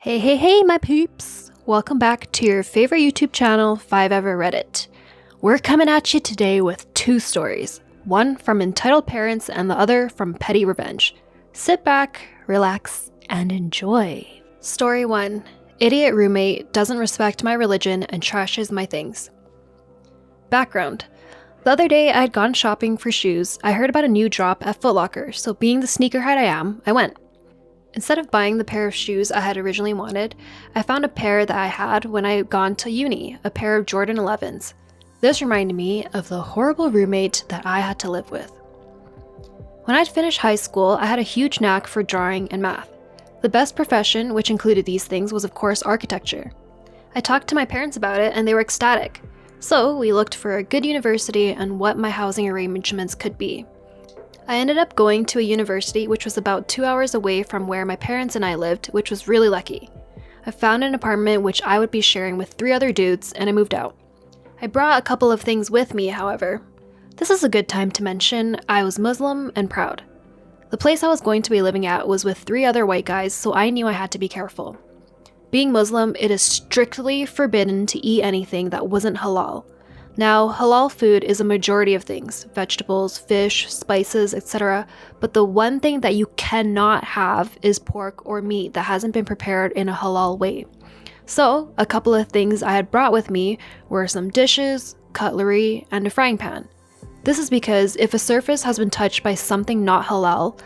Hey, my peeps! Welcome back to your favorite YouTube channel, 5 Ever Read It. We're coming at you today with 2 stories, one from entitled parents and the other from petty revenge. Sit back, relax, and enjoy. Story 1. Idiot roommate doesn't respect my religion and trashes my things. Background. The other day I had gone shopping for shoes. I heard about a new drop at Foot Locker, so being the sneakerhead I am, I went. Instead of buying the pair of shoes I had originally wanted, I found a pair that I had when I had gone to uni, a pair of Jordan 11s. This reminded me of the horrible roommate that I had to live with. When I'd finished high school, I had a huge knack for drawing and math. The best profession, which included these things, was of course architecture. I talked to my parents about it and they were ecstatic. So we looked for a good university and what my housing arrangements could be. I ended up going to a university which was about 2 hours away from where my parents and I lived, which was really lucky. I found an apartment which I would be sharing with 3 other dudes, and I moved out. I brought a couple of things with me, however. This is a good time to mention I was Muslim and proud. The place I was going to be living at was with 3 other white guys, so I knew I had to be careful. Being Muslim, it is strictly forbidden to eat anything that wasn't halal. Now, halal food is a majority of things, vegetables, fish, spices, etc. But the one thing that you cannot have is pork or meat that hasn't been prepared in a halal way. So, a couple of things I had brought with me were some dishes, cutlery, and a frying pan. This is because if a surface has been touched by something not halal,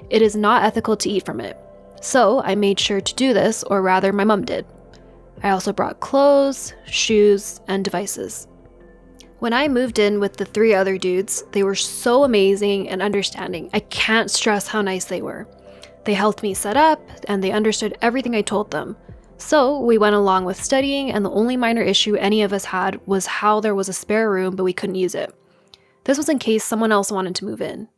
it is not ethical to eat from it. So, I made sure to do this, or rather my mom did. I also brought clothes, shoes, and devices. When I moved in with the 3 other dudes, they were so amazing and understanding. I can't stress how nice they were. They helped me set up, and they understood everything I told them. So we went along with studying, and the only minor issue any of us had was how there was a spare room but we couldn't use it. This was in case someone else wanted to move in.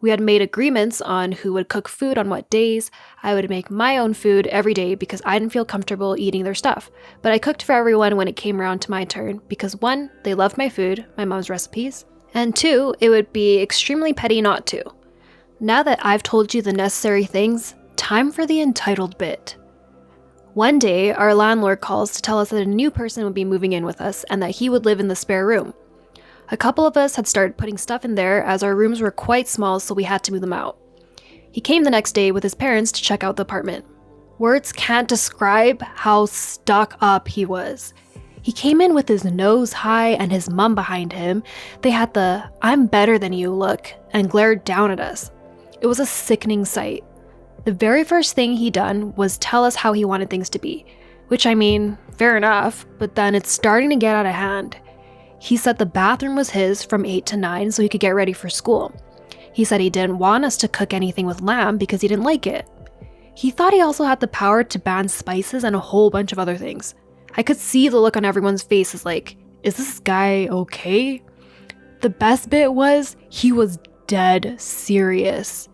We had made agreements on who would cook food on what days. I would make my own food every day because I didn't feel comfortable eating their stuff. But I cooked for everyone when it came around to my turn because 1, they loved my food, my mom's recipes, and 2, it would be extremely petty not to. Now that I've told you the necessary things, time for the entitled bit. One day, our landlord calls to tell us that a new person would be moving in with us and that he would live in the spare room. A couple of us had started putting stuff in there as our rooms were quite small, so we had to move them out. He came the next day with his parents to check out the apartment. Words can't describe how stuck up he was. He came in with his nose high and his mum behind him. They had the "I'm better than you" look and glared down at us. It was a sickening sight. The very first thing he done was tell us how he wanted things to be, which I mean, fair enough, but then it's starting to get out of hand. He said the bathroom was his from 8 to 9 so he could get ready for school. He said he didn't want us to cook anything with lamb because he didn't like it. He thought he also had the power to ban spices and a whole bunch of other things. I could see the look on everyone's faces like, is this guy okay? The best bit was, he was dead serious.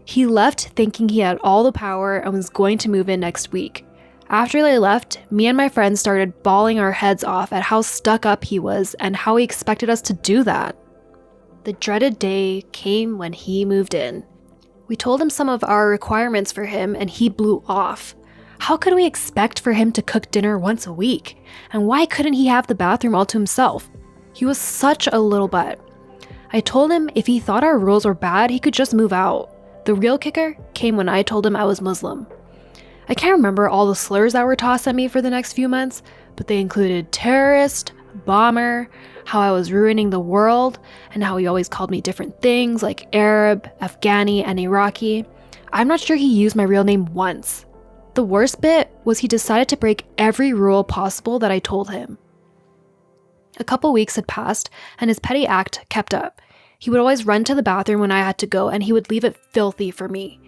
He left thinking he had all the power and was going to move in next week. After they left, me and my friends started bawling our heads off at how stuck up he was and how he expected us to do that. The dreaded day came when he moved in. We told him some of our requirements for him and he blew off. How could we expect for him to cook dinner once a week? And why couldn't he have the bathroom all to himself? He was such a little butt. I told him if he thought our rules were bad, he could just move out. The real kicker came when I told him I was Muslim. I can't remember all the slurs that were tossed at me for the next few months, but they included terrorist, bomber, how I was ruining the world, and how he always called me different things like Arab, Afghani, and Iraqi. I'm not sure he used my real name once. The worst bit was he decided to break every rule possible that I told him. A couple weeks had passed, and his petty act kept up. He would always run to the bathroom when I had to go, and he would leave it filthy for me.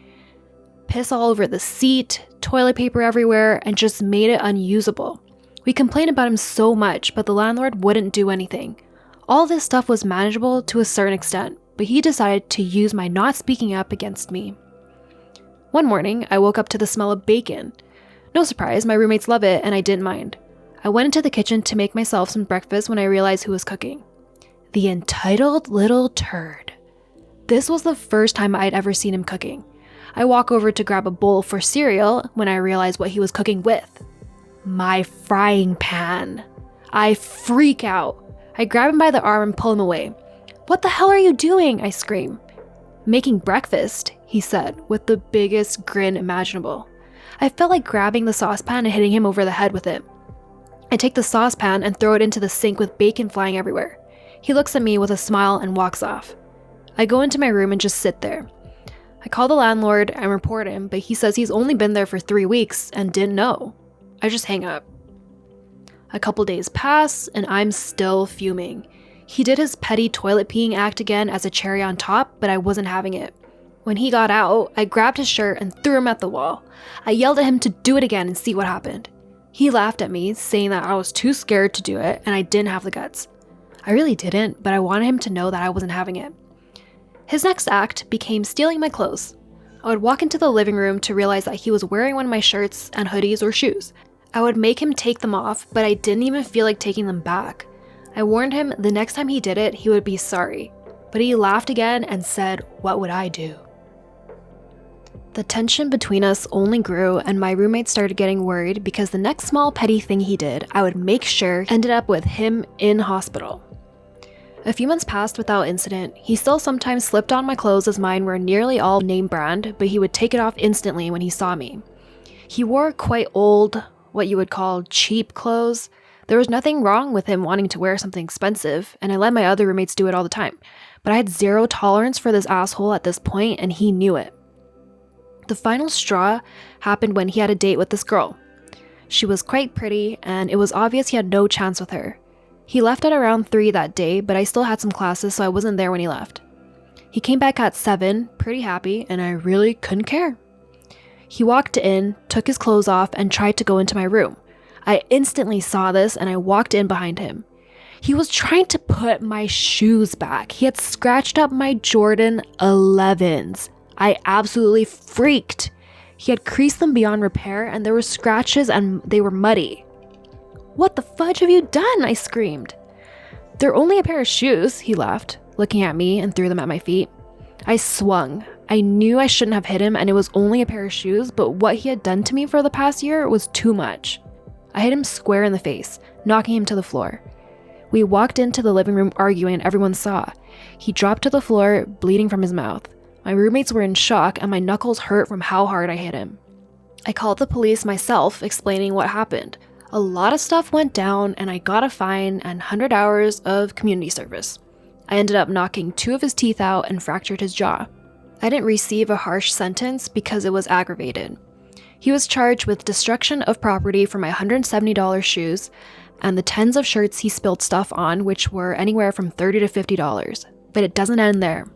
Piss all over the seat, toilet paper everywhere, and just made it unusable. We complained about him so much, but the landlord wouldn't do anything. All this stuff was manageable to a certain extent, but he decided to use my not speaking up against me. One morning, I woke up to the smell of bacon. No surprise, my roommates love it, and I didn't mind. I went into the kitchen to make myself some breakfast when I realized who was cooking. The entitled little turd. This was the first time I'd ever seen him cooking. I walk over to grab a bowl for cereal when I realize what he was cooking with. My frying pan. I freak out. I grab him by the arm and pull him away. "What the hell are you doing?" I scream. "Making breakfast," he said with the biggest grin imaginable. I felt like grabbing the saucepan and hitting him over the head with it. I take the saucepan and throw it into the sink with bacon flying everywhere. He looks at me with a smile and walks off. I go into my room and just sit there. I call the landlord and report him, but he says he's only been there for 3 weeks and didn't know. I just hang up. A couple days pass and I'm still fuming. He did his petty toilet peeing act again as a cherry on top, but I wasn't having it. When he got out, I grabbed his shirt and threw him at the wall. I yelled at him to do it again and see what happened. He laughed at me, saying that I was too scared to do it and I didn't have the guts. I really didn't, but I wanted him to know that I wasn't having it. His next act became stealing my clothes. I would walk into the living room to realize that he was wearing one of my shirts and hoodies or shoes. I would make him take them off, but I didn't even feel like taking them back. I warned him the next time he did it, he would be sorry. But he laughed again and said, "What would I do?" The tension between us only grew and my roommate started getting worried because the next small petty thing he did, I would make sure ended up with him in hospital. A few months passed without incident. He still sometimes slipped on my clothes as mine were nearly all name brand, but he would take it off instantly when he saw me. He wore quite old, what you would call cheap clothes. There was nothing wrong with him wanting to wear something expensive, and I let my other roommates do it all the time. But I had zero tolerance for this asshole at this point, and he knew it. The final straw happened when he had a date with this girl. She was quite pretty, and it was obvious he had no chance with her. He left at around 3 that day, but I still had some classes, so I wasn't there when he left. He came back at 7, pretty happy, and I really couldn't care. He walked in, took his clothes off, and tried to go into my room. I instantly saw this, and I walked in behind him. He was trying to put my shoes back. He had scratched up my Jordan 11s. I absolutely freaked. He had creased them beyond repair, and there were scratches and they were muddy. "What the fudge have you done?" I screamed. "They're only a pair of shoes," he laughed, looking at me and threw them at my feet. I swung. I knew I shouldn't have hit him and it was only a pair of shoes, but what he had done to me for the past year was too much. I hit him square in the face, knocking him to the floor. We walked into the living room arguing and everyone saw. He dropped to the floor, bleeding from his mouth. My roommates were in shock and my knuckles hurt from how hard I hit him. I called the police myself, explaining what happened. A lot of stuff went down and I got a fine and 100 hours of community service. I ended up knocking 2 of his teeth out and fractured his jaw. I didn't receive a harsh sentence because it was aggravated. He was charged with destruction of property for my $170 shoes and the tens of shirts he spilled stuff on, which were anywhere from $30 to $50. But it doesn't end there.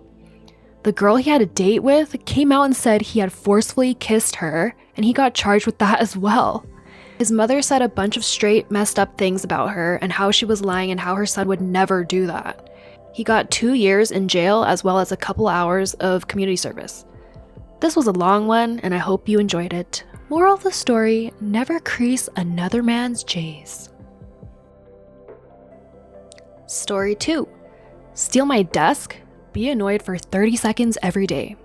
The girl he had a date with came out and said he had forcefully kissed her, and he got charged with that as well. His mother said a bunch of straight messed up things about her and how she was lying and how her son would never do that. He got 2 years in jail as well as a couple hours of community service. This was a long one and I hope you enjoyed it. Moral of the story, never crease another man's J's. Story 2. Steal my desk? Be annoyed for 30 seconds every day.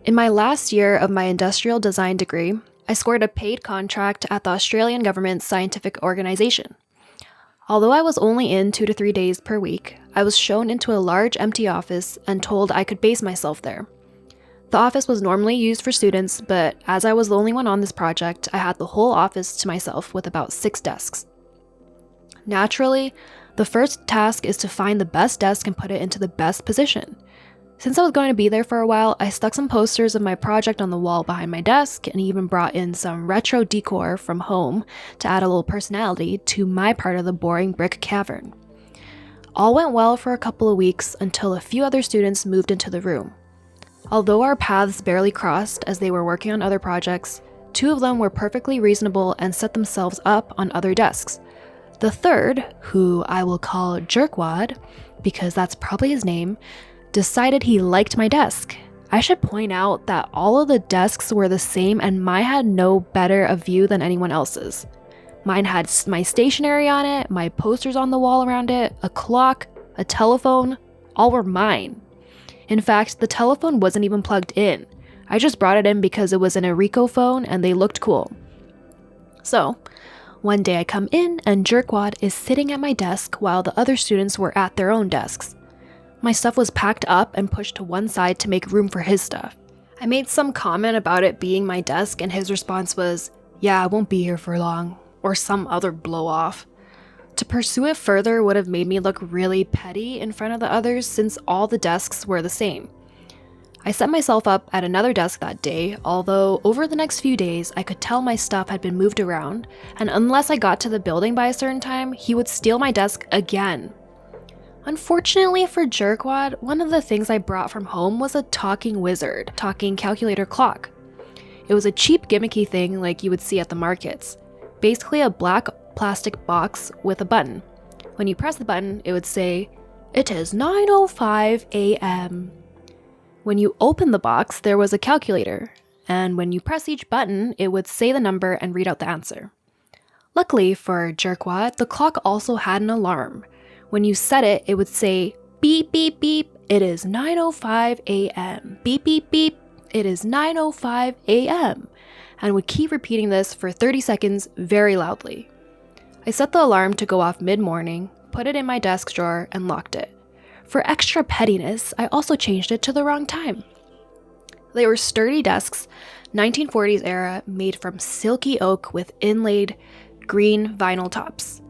In my last year of my industrial design degree, I scored a paid contract at the Australian government's scientific organisation. Although I was only in 2 to 3 days per week, I was shown into a large empty office and told I could base myself there. The office was normally used for students, but as I was the only one on this project, I had the whole office to myself with about 6 desks. Naturally, the first task is to find the best desk and put it into the best position. Since I was going to be there for a while, I stuck some posters of my project on the wall behind my desk and even brought in some retro decor from home to add a little personality to my part of the boring brick cavern. All went well for a couple of weeks until a few other students moved into the room. Although our paths barely crossed as they were working on other projects, 2 of them were perfectly reasonable and set themselves up on other desks. The third, who I will call Jerkwad, because that's probably his name, decided he liked my desk. I should point out that all of the desks were the same and mine had no better a view than anyone else's. Mine had my stationery on it, my posters on the wall around it, a clock, a telephone, all were mine. In fact, the telephone wasn't even plugged in. I just brought it in because it was an Ricoh phone and they looked cool. So, one day I come in and Jerkwad is sitting at my desk while the other students were at their own desks. My stuff was packed up and pushed to one side to make room for his stuff. I made some comment about it being my desk and his response was, "Yeah, I won't be here for long," or some other blow off. To pursue it further would have made me look really petty in front of the others since all the desks were the same. I set myself up at another desk that day, although over the next few days I could tell my stuff had been moved around, and unless I got to the building by a certain time, he would steal my desk again. Unfortunately for Jerkwad, one of the things I brought from home was a talking wizard, talking calculator clock. It was a cheap gimmicky thing like you would see at the markets. Basically a black plastic box with a button. When you press the button, it would say, "It is 9:05 a.m. When you open the box, there was a calculator, and when you press each button, it would say the number and read out the answer. Luckily for Jerkwad, the clock also had an alarm. When you set it, it would say, "Beep, beep, beep, it is 9:05 a.m. Beep, beep, beep, it is 9:05 a.m. and would keep repeating this for 30 seconds very loudly. I set the alarm to go off mid-morning, put it in my desk drawer, and locked it. For extra pettiness, I also changed it to the wrong time. They were sturdy desks, 1940s era, made from silky oak with inlaid green vinyl tops.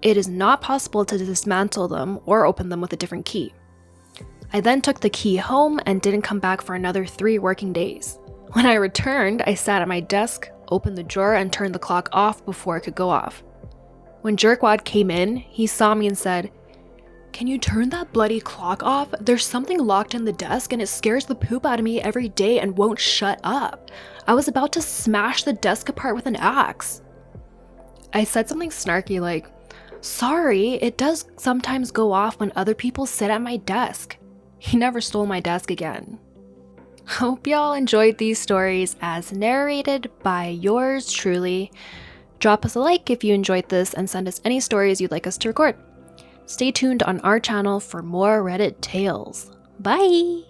It is not possible to dismantle them or open them with a different key. I then took the key home and didn't come back for another 3 working days. When I returned, I sat at my desk, opened the drawer, and turned the clock off before it could go off. When Jerkwad came in, he saw me and said, "Can you turn that bloody clock off? There's something locked in the desk and it scares the poop out of me every day and won't shut up. I was about to smash the desk apart with an axe." I said something snarky like, "Sorry, it does sometimes go off when other people sit at my desk." He never stole my desk again. Hope y'all enjoyed these stories as narrated by yours truly. Drop us a like if you enjoyed this and send us any stories you'd like us to record. Stay tuned on our channel for more Reddit tales. Bye!